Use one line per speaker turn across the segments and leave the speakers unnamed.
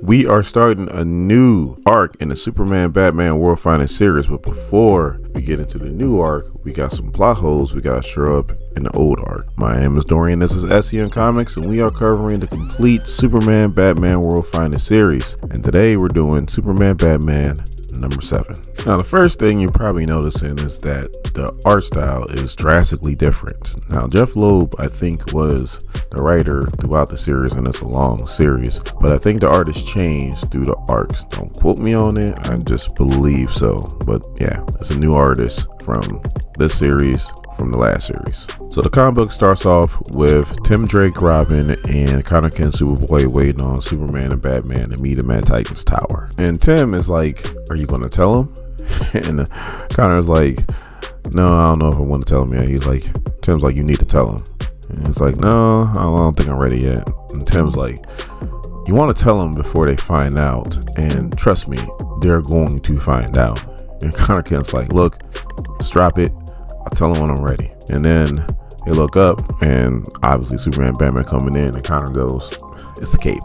We are starting a new arc in the Superman Batman World Finest series, but before we get into the new arc, we got some plot holes we gotta shore up in the old arc. My name is Dorian, this is SCM Comics, and we are covering the complete Superman Batman World Finest series. And today we're doing Superman Batman number 7. Now, the first thing you're probably noticing is that the art style is drastically different. Now, Jeff Loeb, I think, was the writer throughout the series, and it's a long series, but I think the art has changed through the arcs. Don't quote me on it, I just believe so. But yeah, it's a new artist from this series, from the last series. So the comic book starts off with Tim Drake, Robin, and Connor Kent, Superboy waiting on Superman and Batman to meet him at Titan's Tower. And Tim is like, "Are you gonna tell him?" And Connor's like, "No, I don't know if I want to tell him yet." He's like, Tim's like, "You need to tell him." And he's like, "No, I don't think I'm ready yet." And Tim's like, "You want to tell them before they find out, and trust me, they're going to find out." And Connor Kent's like, "Look, just drop it. I'll tell them when I'm ready." And then they look up, and obviously Superman and Batman coming in, and Connor goes, "It's the cape.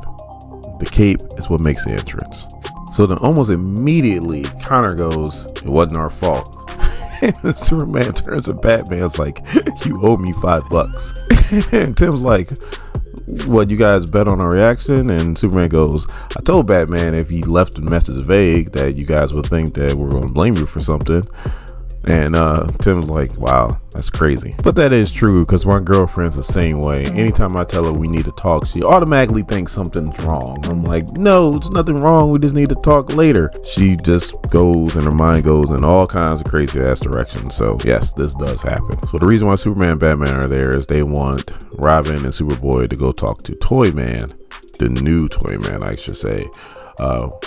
The cape is what makes the entrance." So then almost immediately Connor goes, "It wasn't our fault." And then Superman turns to Batman, it's like, "You owe me $5. And Tim's like, "What, you guys bet on our reaction?" And Superman goes, "I told Batman if he left the message vague that you guys would think that we're going to blame you for something." And Tim's like, "Wow, that's crazy." But that is true, because my girlfriend's the same way. Anytime I tell her we need to talk, she automatically thinks something's wrong. I'm like, "No, there's nothing wrong. We just need to talk later." She just goes, and her mind goes in all kinds of crazy ass directions. So yes, this does happen. So the reason why Superman and Batman are there is they want Robin and Superboy to go talk to Toyman, the new Toyman, I should say.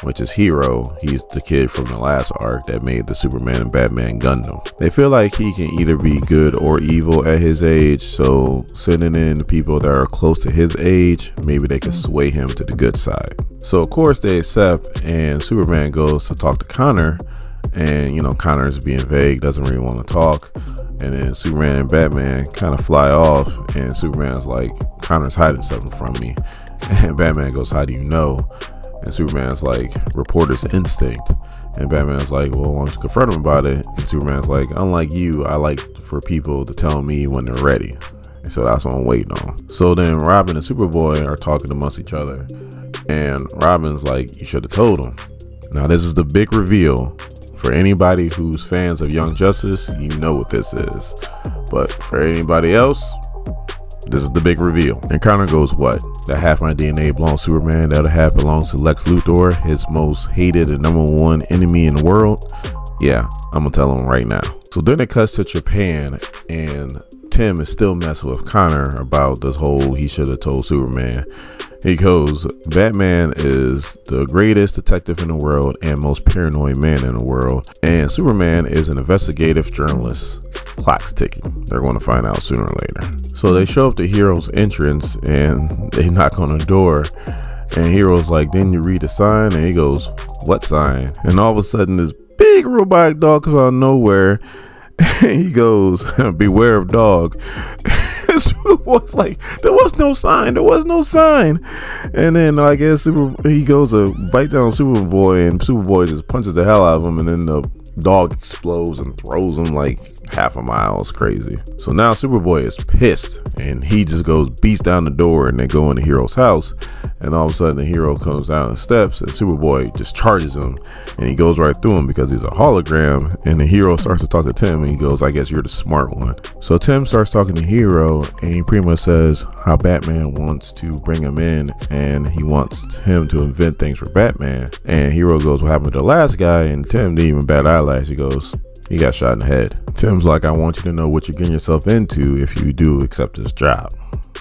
Which is Hero. He's the kid from the last arc that made the Superman and Batman Gundam. They feel like he can either be good or evil at his age, so sending in the people that are close to his age, maybe they can sway him to the good side. So of course they accept, and Superman goes to talk to Connor, and you know, Connor's being vague, doesn't really want to talk. And then Superman and Batman kind of fly off, and Superman's like, "Connor's hiding something from me." And Batman goes, "How do you know?" And Superman's like, "Reporter's instinct." And Batman's like, "Well, why don't you confront him about it?" And Superman's like, "Unlike you, I like for people to tell me when they're ready." And so that's what I'm waiting on. So then Robin and Superboy are talking amongst each other, and Robin's like, "You should have told him." Now this is the big reveal. For anybody who's fans of Young Justice, you know what this is. But for anybody else, this is the big reveal. And Connor goes, "What? That half my DNA belongs to Superman, the other half belongs to Lex Luthor, his most hated and #1 enemy in the world?" "Yeah, I'm gonna tell him right now." So then it cuts to Japan, and Tim is still messing with Connor about this whole he should have told Superman. He goes, "Batman is the greatest detective in the world and most paranoid man in the world, and Superman is an investigative journalist. Clock's ticking. They're going to find out sooner or later." So they show up to Hero's entrance, and they knock on the door, and Hero's like, "Didn't you read the sign?" And he goes, "What sign?" And all of a sudden this big robotic dog comes out of nowhere, and he goes, "Beware of dog." Superboy's like, "There was no sign, there was no sign." And then I guess he goes to bite down Superboy, and Superboy just punches the hell out of him, and then the dog explodes and throws him like half a mile. It's crazy. So now Superboy is pissed, and he just goes, beats down the door, and they go into Hero's house. And all of a sudden the Hero comes down the steps, and Superboy just charges him, and he goes right through him because he's a hologram. And the Hero starts to talk to Tim, and he goes, "I guess you're the smart one." So Tim starts talking to Hero, and he pretty much says how Batman wants to bring him in, and he wants him to invent things for Batman. And Hero goes, "What happened to the last guy?" And Tim didn't even bat eyelash. He goes, "He got shot in the head." Tim's like, "I want you to know what you're getting yourself into if you do accept this job."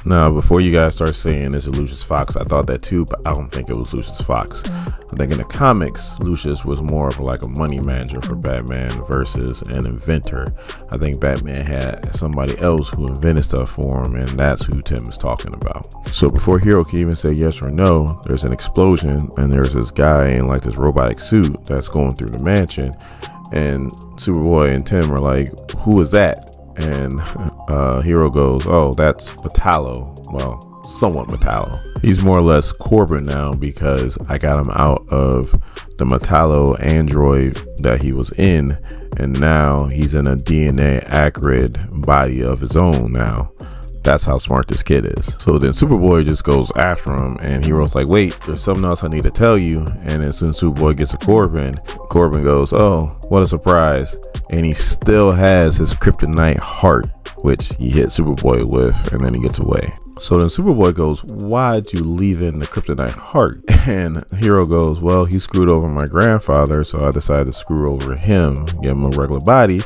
Now, before you guys start saying this is Lucius Fox, I thought that too, but I don't think it was Lucius Fox. I think in the comics, Lucius was more of like a money manager for Batman versus an inventor. I think Batman had somebody else who invented stuff for him, and that's who Tim is talking about. So before Hero can even say yes or no, there's an explosion, and there's this guy in like this robotic suit that's going through the mansion, and Superboy and Tim are like, "Who is that?" And Hero goes, oh, that's Metallo. Well, somewhat Metallo. He's more or less Corbin now because I got him out of the Metallo android that he was in, and now he's in a DNA accurate body of his own now. That's how smart this kid is. So then Superboy just goes after him, and Hero's like, wait, there's something else I need to tell you. And as soon as Superboy gets to Corbin, Corbin goes, oh, what a surprise. And he still has his kryptonite heart, which he hit Superboy with, and then he gets away. So then Superboy goes, why'd you leave in the kryptonite heart? And Hero goes, well, he screwed over my grandfather, so I decided to screw over him, give him a regular body,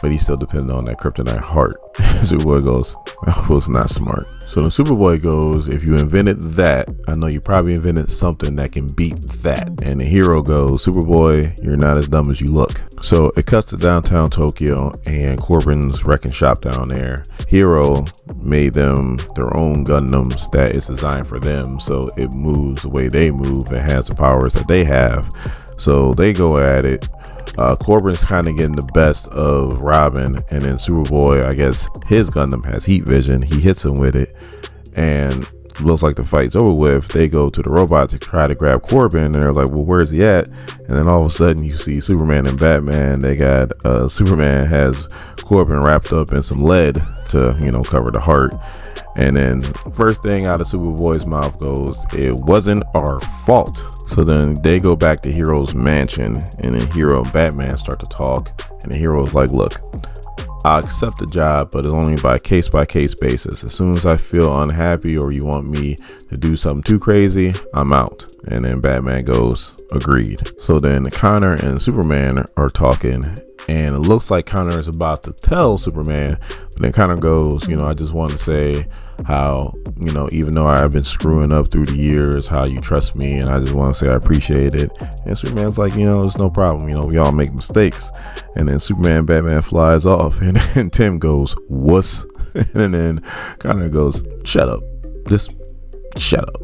but he still depended on that kryptonite heart. Superboy goes, that was not smart. So the Superboy goes, if you invented that, I know you probably invented something that can beat that. And the Hero goes, Superboy, you're not as dumb as you look. So it cuts to downtown Tokyo and Corbin's wrecking shop down there. Hero made them their own Gundams that is designed for them, so it moves the way they move and has the powers that they have. So they go at it. Corbin's kind of getting the best of Robin, and then Superboy, I guess his Gundam has heat vision. He hits him with it, and looks like the fight's over with. They go to the robot to try to grab Corbin, and they're like, well, where's he at? And then all of a sudden you see Superman and Batman. They got Superman has Corbin wrapped up in some lead to, you know, cover the heart. And then first thing out of Superboy's mouth goes, it wasn't our fault. So then they go back to Hero's mansion, and then Hero and Batman start to talk, and the Hero's like, look, I'll accept the job, but it's only by case basis. As soon as I feel unhappy or you want me to do something too crazy, I'm out. And then Batman goes, agreed. So then Connor and Superman are talking, and it looks like Connor is about to tell Superman, but then Connor goes, you know, I just want to say how, you know, even though I've been screwing up through the years, how you trust me, and I just want to say I appreciate it. And Superman's like, you know, it's no problem, you know, we all make mistakes. And then Superman, Batman flies off, and then Tim goes, wuss. And then Connor goes, shut up, just shut up.